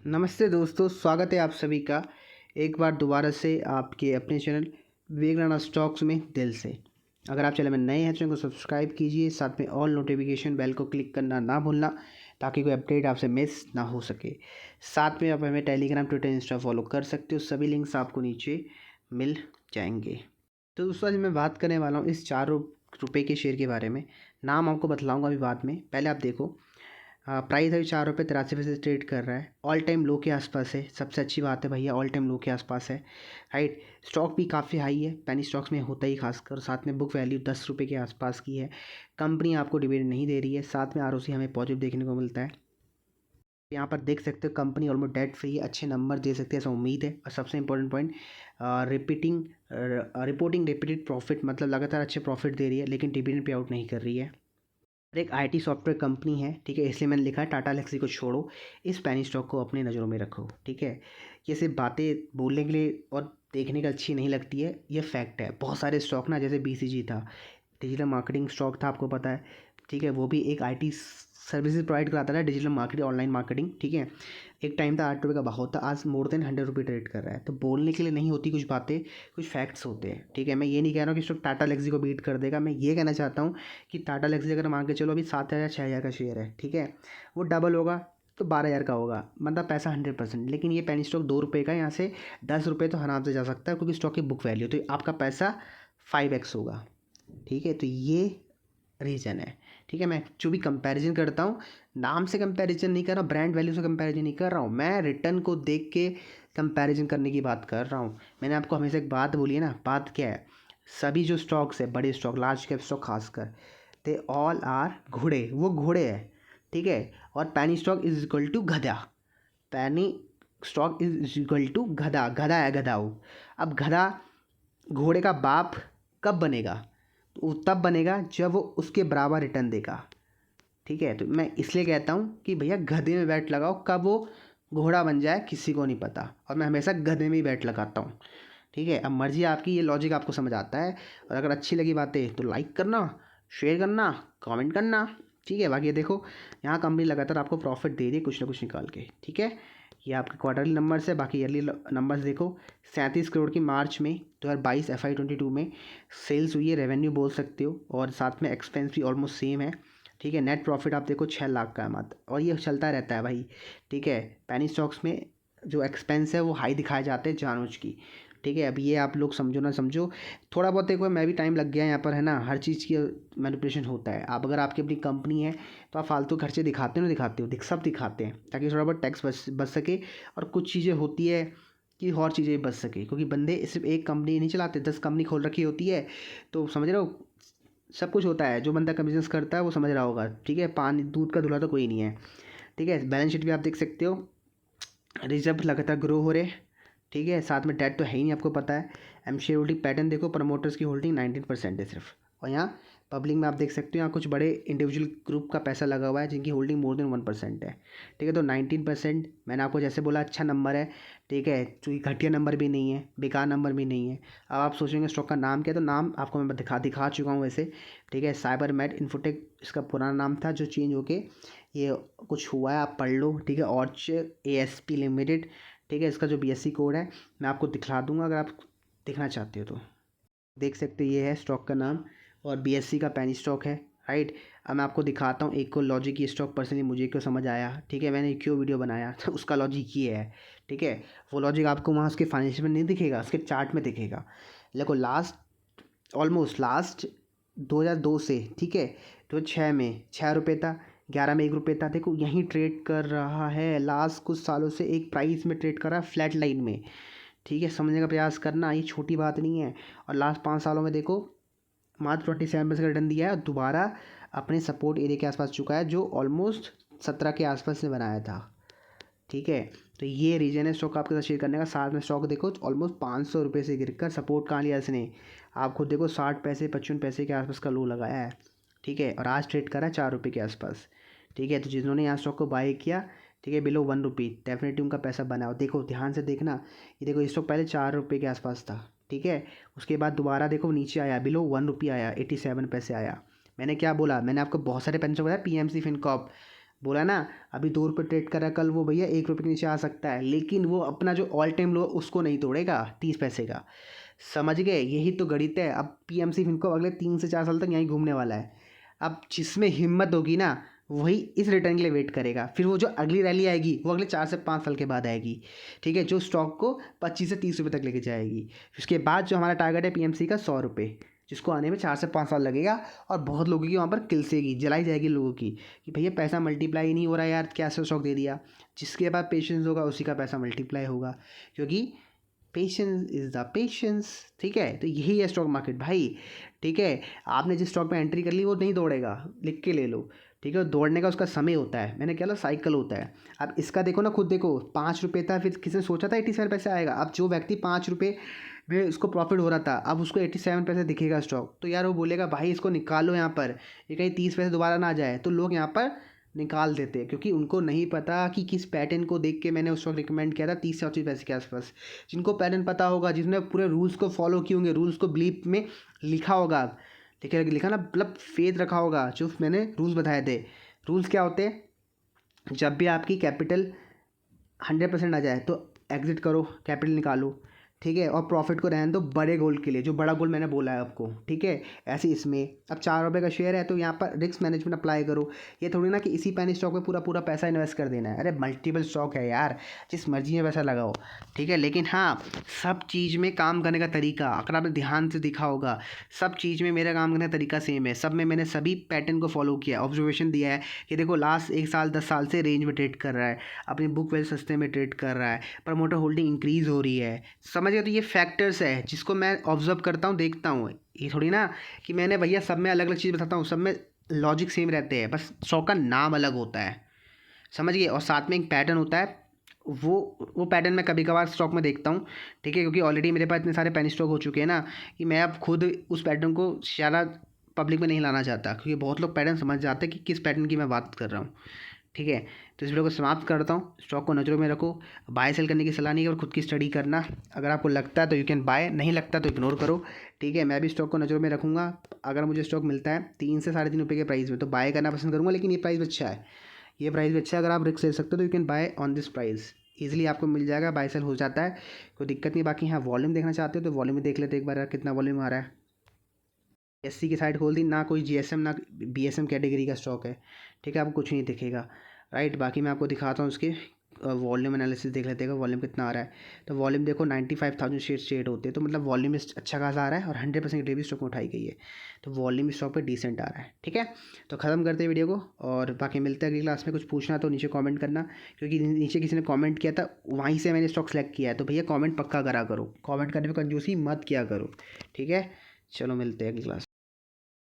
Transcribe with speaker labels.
Speaker 1: नमस्ते दोस्तों, स्वागत है आप सभी का एक बार दोबारा से आपके अपने चैनल विवेक स्टॉक्स में दिल से। अगर आप चैनल में नए हैं तो चैनल को सब्सक्राइब कीजिए, साथ में ऑल नोटिफिकेशन बेल को क्लिक करना ना भूलना ताकि कोई अपडेट आपसे मिस ना हो सके। साथ में आप हमें टेलीग्राम, ट्विटर, इंस्टा फॉलो कर सकते हो, सभी लिंक्स आपको नीचे मिल जाएंगे। तो दोस्तों, आज मैं बात करने वाला हूँ इस 4 रुपये के शेयर के बारे में। नाम आपको बतलाऊँगा अभी बाद में, पहले आप देखो। प्राइस अभी 4 रुपये 83 पैसे से ट्रेड कर रहा है, ऑल टाइम लो के आसपास है। सबसे अच्छी बात है भैया, ऑल टाइम लो के आसपास है, राइट। स्टॉक भी काफ़ी हाई है, पेनी स्टॉक्स में होता ही खासकर। साथ में बुक वैल्यू 10 रुपये के आसपास की है। कंपनी आपको डिविडेंड नहीं दे रही है, साथ में आरओसी हमें पॉजिटिव देखने को मिलता है। यहाँ पर देख सकते हो कंपनी ऑलमोस्ट डेट फ्री है, अच्छे नंबर दे सकते हैं ऐसा उम्मीद है। और सबसे important point, reporting repeated profit, मतलब लगातार अच्छे प्रॉफिट दे रही है लेकिन डिविडेंड पे आउट नहीं कर रही है। एक आईटी सॉफ्टवेयर कंपनी है, ठीक है, इसलिए मैंने लिखा है टाटा एलेक्सी को छोड़ो, इस पैनी स्टॉक को अपनी नज़रों में रखो, ठीक है। ये सिर्फ बातें बोलने के लिए और देखने का अच्छी नहीं लगती है, ये फैक्ट है। बहुत सारे स्टॉक ना, जैसे बीसीजी था, डिजिटल मार्केटिंग स्टॉक था, आपको पता है, ठीक है, वो भी एक आईटी सर्विसेज प्रोवाइड कराता था, डिजिटल मार्केटिंग, ऑनलाइन मार्केटिंग, ठीक है। एक टाइम था 8 रुपये का भाव था, आज मोर देन 100 रुपये ट्रेड कर रहा है। तो बोलने के लिए नहीं होती कुछ बातें, कुछ फैक्ट्स होते हैं, ठीक है। मैं ये नहीं कह रहा हूँ कि स्टॉक टाटा एलेक्सी को बीट कर देगा, मैं ये कहना चाहता हूँ कि टाटा एलेक्सी अगर मान के चलो अभी 7,000 6,000 का शेयर है, ठीक है, वो डबल होगा तो 12,000 का होगा, मतलब पैसा 100%। लेकिन ये पेनी स्टॉक 2 रुपये का, यहाँ से 10 रुपये तो आराम से जा सकता है क्योंकि स्टॉक की बुक वैल्यू, तो आपका पैसा 5x होगा, ठीक है। तो ये रीज़न है, ठीक है। मैं जो भी कंपैरिजन करता हूँ, नाम से कंपैरिजन नहीं कर रहा हूँ, ब्रांड वैल्यू से कंपैरिजन नहीं कर रहा हूँ, मैं रिटर्न को देख के कंपैरिजन करने की बात कर रहा हूँ। मैंने आपको हमेशा एक बात बोली है ना, बात क्या है, सभी जो स्टॉक्स है, बड़े स्टॉक, लार्ज कैप स्टॉक खासकर, दे ऑल आर घोड़े, वो घोड़े हैं, ठीक है। और पैनी स्टॉक इज इक्वल टू गधा, पैनी स्टॉक इज इक्वल टू गधा, गधा है गधा वो। अब गधा घोड़े का बाप कब बनेगा? तो वो तब बनेगा जब वो उसके बराबर रिटर्न देगा, ठीक है। तो मैं इसलिए कहता हूँ कि भैया गधे में बैट लगाओ, कब वो घोड़ा बन जाए किसी को नहीं पता, और मैं हमेशा गधे में ही बैट लगाता हूँ, ठीक है। अब मर्जी आपकी, ये लॉजिक आपको समझ आता है। और अगर अच्छी लगी बातें तो लाइक करना, शेयर करना, कमेंट करना, ठीक है। बाकी ये देखो, यहाँ कंपनी लगातार आपको प्रॉफिट दे रही है कुछ ना कुछ निकाल के, ठीक है। ये आपके क्वार्टरली नंबर्स है, बाकी ईयरली नंबर्स देखो। 37 करोड़ की मार्च में 2022 FY22 में सेल्स हुई है, रेवेन्यू बोल सकते हो, और साथ में एक्सपेंस भी ऑलमोस्ट सेम है, ठीक है। नेट प्रॉफिट आप देखो 6 लाख का है मात्र, और ये चलता रहता है भाई, ठीक है। पेनी स्टॉक्स में जो एक्सपेंस है वो हाई दिखाए जाते हैं जानबूझ की, ठीक है। अब ये आप लोग समझो ना समझो, थोड़ा बहुत देखो, मैं भी टाइम लग गया यहाँ पर, है ना, हर चीज़ की मैनिपुलेशन होता है। आप अगर आपकी अपनी कंपनी है तो आप फालतू खर्चे दिखाते हो ना, दिखाते हो, सब दिखाते हैं ताकि थोड़ा बहुत टैक्स बच सके, और कुछ चीज़ें होती है कि और चीज़ें बच सके, क्योंकि बंदे सिर्फ एक कंपनी नहीं चलाते, 10 कंपनी खोल रखी होती है। तो समझ रहे हो, सब कुछ होता है, जो बंदा का बिजनेस करता है वो समझ रहा होगा, ठीक है। पानी दूध का धुला तो कोई नहीं है, ठीक है। बैलेंस शीट भी आप देख सकते हो, रिजर्व लगातार ग्रो हो रहे, ठीक है। साथ में डेट तो है ही नहीं, आपको पता है। एम शेयर होल्डिंग पैटर्न देखो, प्रमोटर्स की होल्डिंग 19% है सिर्फ, और यहाँ पब्लिक में आप देख सकते हो, यहाँ कुछ बड़े इंडिविजुअल ग्रुप का पैसा लगा हुआ है जिनकी होल्डिंग मोर देन 1% है, ठीक है। तो 19%, मैंने आपको जैसे बोला, अच्छा नंबर है, ठीक है, क्योंकि घटिया नंबर भी नहीं है, बेकार नंबर भी नहीं है। अब आप सोचेंगे स्टॉक का नाम क्या है, तो नाम आपको मैं दिखा चुका हूँ वैसे, ठीक है। साइबर मेड इन्फोटेक इसका पुराना नाम था, जो चेंज होके ये कुछ हुआ है, आप पढ़ लो, ठीक है। ऑर्च ASP लिमिटेड, ठीक है, इसका जो BSE कोड है मैं आपको दिखला दूंगा अगर आप देखना चाहते हो तो। देख सकते हो, ये है स्टॉक का नाम, और BSE का पेनी स्टॉक है, राइट। अब मैं आपको दिखाता हूँ एक को लॉजिक, ये स्टॉक पर्सनली मुझे क्यों समझ आया, ठीक है, मैंने क्यों वीडियो बनाया तो उसका लॉजिक ये है, ठीक है। वो लॉजिक आपको वहाँ उसके फाइनेंशियल में नहीं दिखेगा, उसके चार्ट में दिखेगा। देखो लास्ट 2002 से, ठीक है, तो 6 में 6 रुपये था, 11 में 1 रुपये था, देखो यहीं ट्रेड कर रहा है लास्ट कुछ सालों से, एक प्राइस में ट्रेड कर रहा है, फ्लैट लाइन में, ठीक है। समझने का प्रयास करना, ये छोटी बात नहीं है। और लास्ट 5 सालों में देखो मात्र 27% का रिटर्न दिया है, और दोबारा अपने सपोर्ट एरिया के आसपास चुका है, जो ऑलमोस्ट 17 के आसपास से बनाया था, ठीक है। तो ये रीजन है स्टॉक आपके साथ शेयर करने का। साथ में स्टॉक देखो ऑलमोस्ट 500 रुपये से गिर कर सपोर्ट कहाँ लिया इसने, आप खुद देखो, 60 पैसे 55 पैसे के आसपास का लो लगाया है, ठीक है। और आज ट्रेड करा 4 रुपये के आसपास, ठीक है। तो जिन्होंने यहाँ स्टॉक को बाय किया, ठीक है, बिलो 1 रुपी, डेफिनेटली उनका पैसा बना हो। देखो ध्यान से देखना, ये देखो ये स्टॉक पहले 4 रुपये के आसपास था, ठीक है। उसके बाद दोबारा देखो नीचे आया, बिलो 1 रुपी आया, 87 पैसे आया। मैंने क्या बोला, मैंने आपको बहुत सारे पेंशन बताया, PMC फिनकॉप, बोला ना, अभी 2 रुपये ट्रेड करा, कल वो भैया 1 रुपये के नीचे आ सकता है, लेकिन वो अपना जो ऑल टाइम लो उसको नहीं तोड़ेगा 30 पैसे का। समझ गए, यही तो गणित है। अब पीएमसी फिनको अगले 3 से 4 साल तक यहीं घूमने वाला है। अब जिसमें हिम्मत होगी ना वही इस रिटर्न के लिए वेट करेगा। फिर वो जो अगली रैली आएगी वो अगले 4 से 5 साल के बाद आएगी, ठीक है, जो स्टॉक को 25 से 30 रुपये तक लेके जाएगी। उसके बाद जो हमारा टारगेट है पीएमसी का 100 रुपये, जिसको आने में 4 से 5 साल लगेगा। और बहुत लोगों की वहाँ पर किलसेगी, जलाई जाएगी लोगों की कि भैया पैसा मल्टीप्लाई नहीं हो रहा यार, क्या स्टॉक दे दिया। जिसके बाद पेशेंस होगा उसी का पैसा मल्टीप्लाई होगा, क्योंकि पेशेंस इज़ द पेशेंस। ठीक है, तो यही है स्टॉक मार्केट भाई। ठीक है, आपने जिस स्टॉक में एंट्री कर ली वो नहीं दौड़ेगा, लिख के ले लो। ठीक है, दौड़ने का उसका समय होता है, मैंने क्या, साइकिल होता है। अब इसका देखो ना, खुद देखो, 5 रुपये था, फिर किसी ने सोचा था 87 पैसे आएगा। अब जो व्यक्ति 5 रुपये में उसको प्रॉफिट हो रहा था, अब उसको 87 पैसे दिखेगा स्टॉक, तो यार वो बोलेगा भाई इसको निकालो यहाँ पर, ये कहीं 30 पैसे दोबारा ना आ जाए। तो लोग यहाँ पर निकाल देते हैं, क्योंकि उनको नहीं पता कि किस पैटर्न को देख के मैंने उस वक्त रिकमेंड किया था 30 से 35 पैसे के आसपास। जिनको पैटर्न पता होगा, जिसने पूरे रूल्स को फॉलो किए होंगे, रूल्स को ब्लीप में लिखा होगा, ठीक है, लिखा ना, मतलब फेथ रखा होगा, जो मैंने रूल्स बताए थे। रूल्स क्या होते हैं, जब भी आपकी कैपिटल 100% आ जाए तो एग्जिट करो, कैपिटल निकालो, ठीक है, और प्रॉफिट को रहने दो बड़े गोल के लिए, जो बड़ा गोल मैंने बोला है आपको। ठीक है, ऐसे इसमें अब 4 रुपये का शेयर है तो यहाँ पर रिस्क मैनेजमेंट अप्लाई करो। ये थोड़ी ना कि इसी पैनी स्टॉक में पूरा पूरा पैसा इन्वेस्ट कर देना है। अरे मल्टीपल स्टॉक है यार, जिस मर्जी में पैसा लगाओ। ठीक है, लेकिन हाँ, सब चीज़ में काम करने का तरीका अगर आपने ध्यान से देखा होगा, सब चीज़ में मेरा काम करने का तरीका सेम है। सब में मैंने सभी पैटर्न को फॉलो किया, ऑब्जर्वेशन दिया है कि देखो लास्ट 1 साल 10 साल से रेंज में ट्रेड कर रहा है, अपनी बुक वैल्यू सस्ते में ट्रेड कर रहा है, प्रमोटर होल्डिंग इंक्रीज़ हो रही है। समझ गए, तो ये फैक्टर्स है जिसको मैं ऑब्जर्व करता हूँ, देखता हूँ। ये थोड़ी ना कि मैंने भैया सब में अलग अलग चीज़ बताता हूँ, सब में लॉजिक सेम रहते हैं, बस स्टॉक का नाम अलग होता है। समझ गए, और साथ में एक पैटर्न होता है, वो पैटर्न मैं कभी कभार स्टॉक में देखता हूँ। ठीक है, क्योंकि ऑलरेडी मेरे पास इतने सारे पेनी स्टॉक हो चुके हैं ना कि मैं अब खुद उस पैटर्न को ज़्यादा पब्लिक में नहीं लाना चाहता, क्योंकि बहुत लोग पैटर्न समझ जाते हैं कि किस पैटर्न की मैं बात कर रहा हूँ। ठीक है, तो इस वीडियो को समाप्त करता हूँ। स्टॉक को नज़रों में रखो, बाय सेल करने की सलाह नहीं है, और खुद की स्टडी करना। अगर आपको लगता है तो यू कैन बाय, नहीं लगता तो इग्नोर करो। ठीक है, मैं भी स्टॉक को नज़रों में रखूँगा। अगर मुझे स्टॉक मिलता है 3 से 3.5 रुपये के प्राइस में तो बाय करना पसंद करूँगा, लेकिन ये प्राइस अच्छा है, ये प्राइस भी अच्छा है। अगर आप रिस्क ले सकते हो तो you can buy on this price, easily आपको मिल जाएगा, बाय सेल हो जाता है, कोई दिक्कत नहीं। बाकी हाँ, वॉल्यूम देखना चाहते हो तो वॉल्यूम में देख लेते एक बार यार, कितना वॉल्यूम आ रहा है। एससी की साइड खोल दी ना, कोई जीएसएम ना बीएसएम कैटेगरी का स्टॉक है। ठीक है, आपको कुछ नहीं दिखेगा, राइट। बाकी मैं आपको दिखाता हूँ उसके वॉल्यूम एनालिसिस देख लेते हैं, वॉल्यूम कितना आ रहा है। तो वॉल्यूम देखो 95,000 शेयर ट्रेड होते हैं, तो मतलब वॉल्यूम अच्छा खासा आ रहा है, और 100% डेली स्टॉक में उठाई गई है, तो वॉल्यूम स्टॉक पे डिसेंट आ रहा है। ठीक है, तो ख़त्म करते हैं वीडियो को, और बाकी मिलते हैं अगली क्लास में। कुछ पूछना तो नीचे कमेंट करना, क्योंकि नीचे किसी ने कमेंट किया था, वहीं से मैंने स्टॉक सेलेक्ट किया है। तो भैया कमेंट पक्का करा करो, कमेंट करने में कंजूसी मत किया करो। ठीक है, चलो मिलते हैं अगली क्लास।